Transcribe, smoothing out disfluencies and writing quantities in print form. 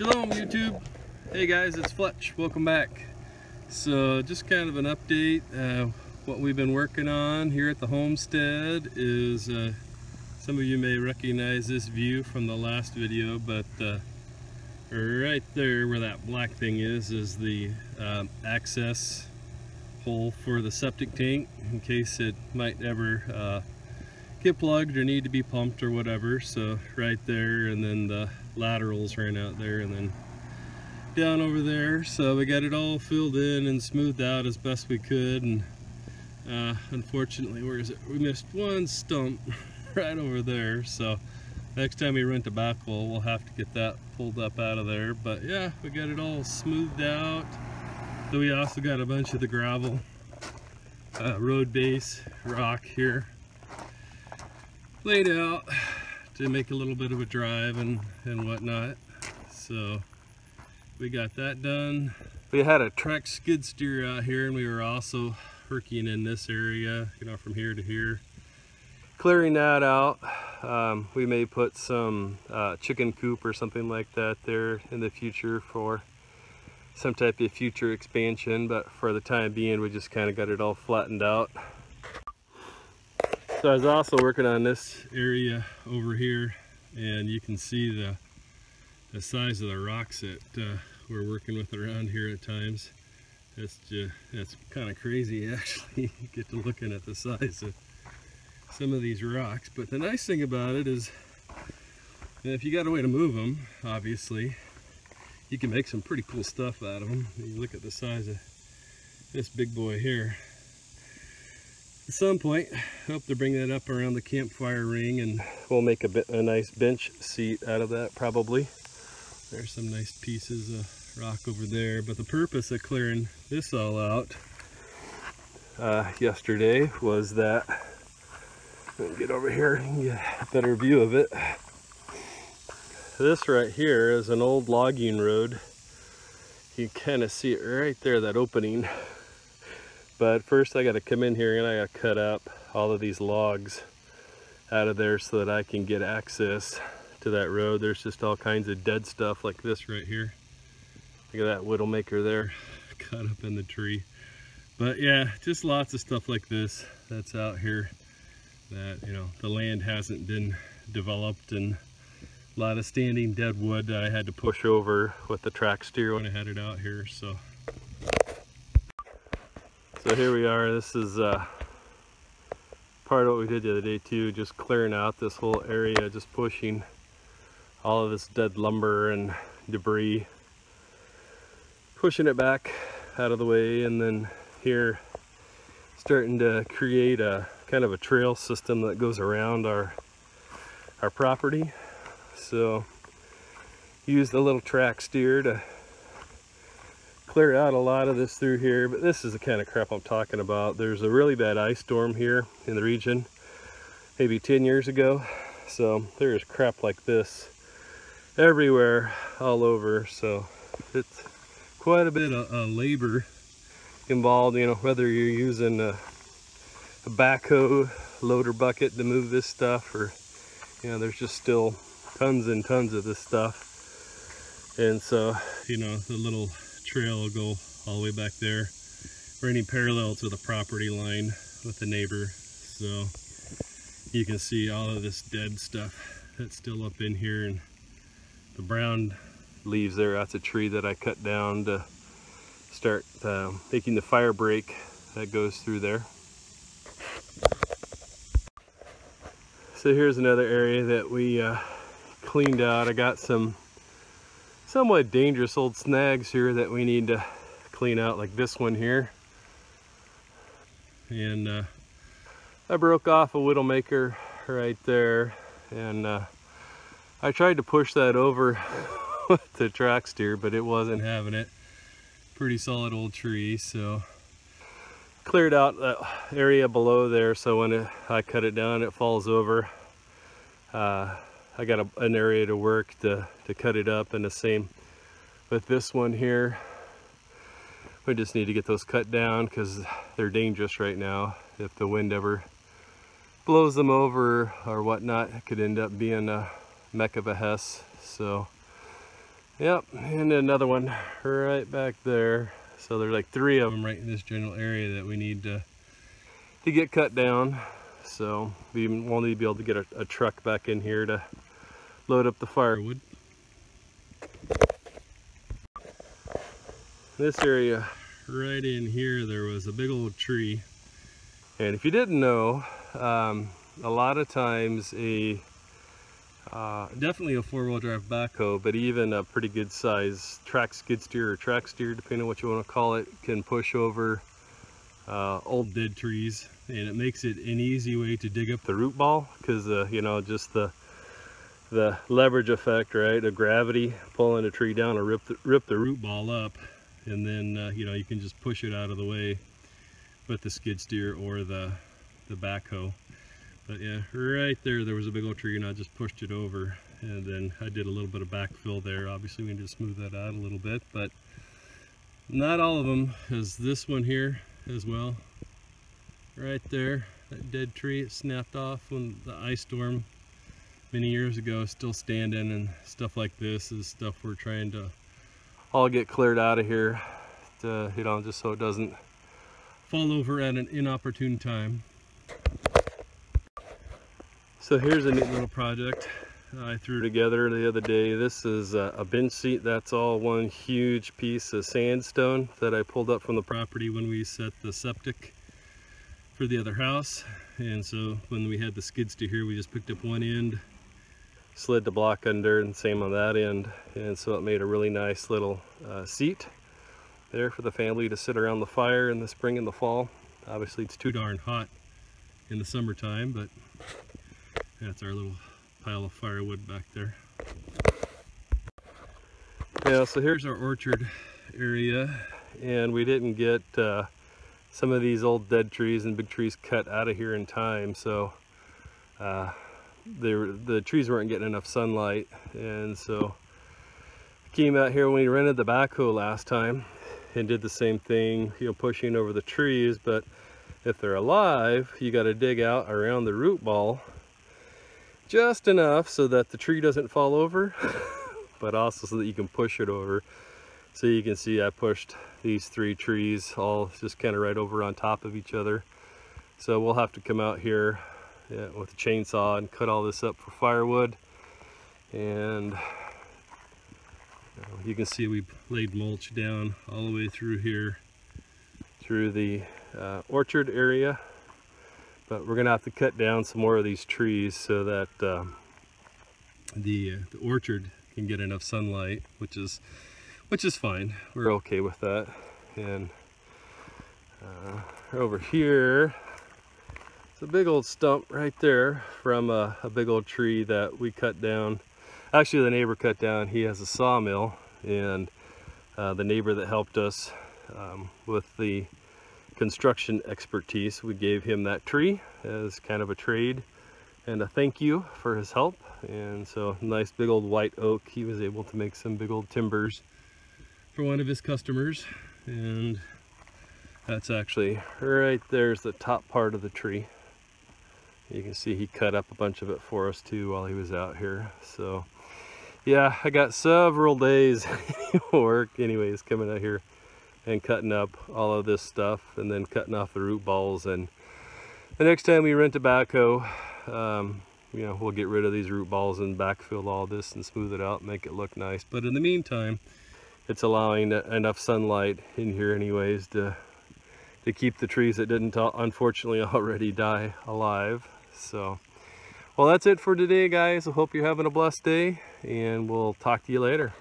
Shalom YouTube. Hey guys, it's Fletch. Welcome back. So just kind of an update. What we've been working on here at the homestead is some of you may recognize this view from the last video, but right there where that black thing is the access hole for the septic tank in case it might ever get plugged or need to be pumped or whatever. So right there, and then the laterals ran out there and then down over there. So we got it all filled in and smoothed out as best we could, and unfortunately, where is it? We missed one stump right over there. So next time we rent a backhoe, we'll have to get that pulled up out of there. But yeah, we got it all smoothed out. So we also got a bunch of the gravel road base rock here laid out to make a little bit of a drive and whatnot. So we got that done. We had a track skid steer out here, and we were also working in this area, you know, from here to here, clearing that out. We may put some chicken coop or something like that there in the future for some type of future expansion, but for the time being we just kind of got it all flattened out. So I was also working on this area over here, and you can see the size of the rocks that we're working with around here at times. That's kind of crazy actually. You get to looking at the size of some of these rocks. But the nice thing about it is, if you got a way to move them, obviously, you can make some pretty cool stuff out of them. You look at the size of this big boy here. At some point, I hope to bring that up around the campfire ring, and we'll make a nice bench seat out of that probably. There's some nice pieces of rock over there, but the purpose of clearing this all out yesterday was that, let me get over here and get a better view of it. This right here is an old logging road. You kind of see it right there, that opening. But first I got to come in here and I got to cut up all of these logs out of there so that I can get access to that road. There's just all kinds of dead stuff like this right here. Look at that widowmaker there, cut up in the tree. But yeah, just lots of stuff like this that's out here that, you know, the land hasn't been developed, and a lot of standing dead wood that I had to push over with the track steer when I had it out here. So here we are. This is part of what we did the other day too, just clearing out this whole area, just pushing all of this dead lumber and debris, pushing it back out of the way, and then here starting to create a kind of a trail system that goes around our property. So use the little track steer to clear out a lot of this through here. But this is the kind of crap I'm talking about. There's a really bad ice storm here in the region maybe 10 years ago, so there's crap like this everywhere, all over. So it's quite a bit of labor involved, you know, whether you're using a backhoe loader bucket to move this stuff, or, you know, there's just still tons and tons of this stuff. And so, you know, the little trail will go all the way back there, running parallel to the property line with the neighbor. So you can see all of this dead stuff that's still up in here, and the brown leaves there, that's a tree that I cut down to start making the fire break that goes through there. So here's another area that we cleaned out. I got some somewhat dangerous old snags here that we need to clean out, like this one here. And I broke off a widowmaker right there, and I tried to push that over with the track steer, but it wasn't having it. Pretty solid old tree. So cleared out that area below there, so when I cut it down it falls over. I got an area to work to cut it up, and the same with this one here. We just need to get those cut down because they're dangerous right now. If the wind ever blows them over or whatnot, it could end up being a mech of a hess. So Yep, and another one right back there. So there's like 3 of them right in this general area that we need to get cut down. So we will need to be able to get a truck back in here to load up the firewood. This area right in here, there was a big old tree. And if you didn't know, a lot of times definitely a 4-wheel drive backhoe, but even a pretty good size track skid steer or track steer, depending on what you want to call it, can push over old dead trees, and it makes it an easy way to dig up the root ball, because you know, just the leverage effect, right, of gravity pulling a tree down or rip the root ball up, and then you know, you can just push it out of the way with the skid steer or the backhoe. But yeah, right there was a big old tree, and I just pushed it over, and then I did a little bit of backfill there. Obviously we need to smooth that out a little bit, but not all of them, as this one here as well. Right there, that dead tree, it snapped off when the ice storm many years ago, still standing, and stuff like this is stuff we're trying to all get cleared out of here, to, you know, just so it doesn't fall over at an inopportune time. So here's a neat little project I threw together the other day. This is a bench seat. That's all one huge piece of sandstone that I pulled up from the property when we set the septic for the other house. And so when we had the skid steer here, we just picked up one end, slid the block under, and same on that end. And so it made a really nice little seat there for the family to sit around the fire in the spring and the fall. Obviously it's too darn hot in the summertime, but that's our little pile of firewood back there. Yeah, so here's our orchard area, and we didn't get some of these old dead trees and big trees cut out of here in time, so the trees weren't getting enough sunlight, and so came out here when we rented the backhoe last time and did the same thing, you know, pushing over the trees. But if they're alive, you got to dig out around the root ball just enough so that the tree doesn't fall over, but also so that you can push it over. So you can see I pushed these 3 trees all just kind of right over on top of each other. So we'll have to come out here with a chainsaw and cut all this up for firewood. And you can see we laid mulch down all the way through here, through the orchard area. But we're gonna have to cut down some more of these trees so that the orchard can get enough sunlight, which is fine. We're okay with that. And over here, it's a big old stump right there from a big old tree that we cut down. Actually, the neighbor cut down. He has a sawmill, and the neighbor that helped us with the construction expertise, we gave him that tree as kind of a trade and a thank you for his help. And so, nice big old white oak. He was able to make some big old timbers for one of his customers, and that's actually right there's the top part of the tree. You can see he cut up a bunch of it for us too while he was out here. So yeah, I got several days work anyways coming out here and cutting up all of this stuff, and then cutting off the root balls. And the next time we rent a backhoe, you know, we'll get rid of these root balls and backfill all this and smooth it out and make it look nice. But in the meantime, it's allowing enough sunlight in here anyways to keep the trees that didn't unfortunately already die alive. So, well, that's it for today, guys. I hope you're having a blessed day, and we'll talk to you later.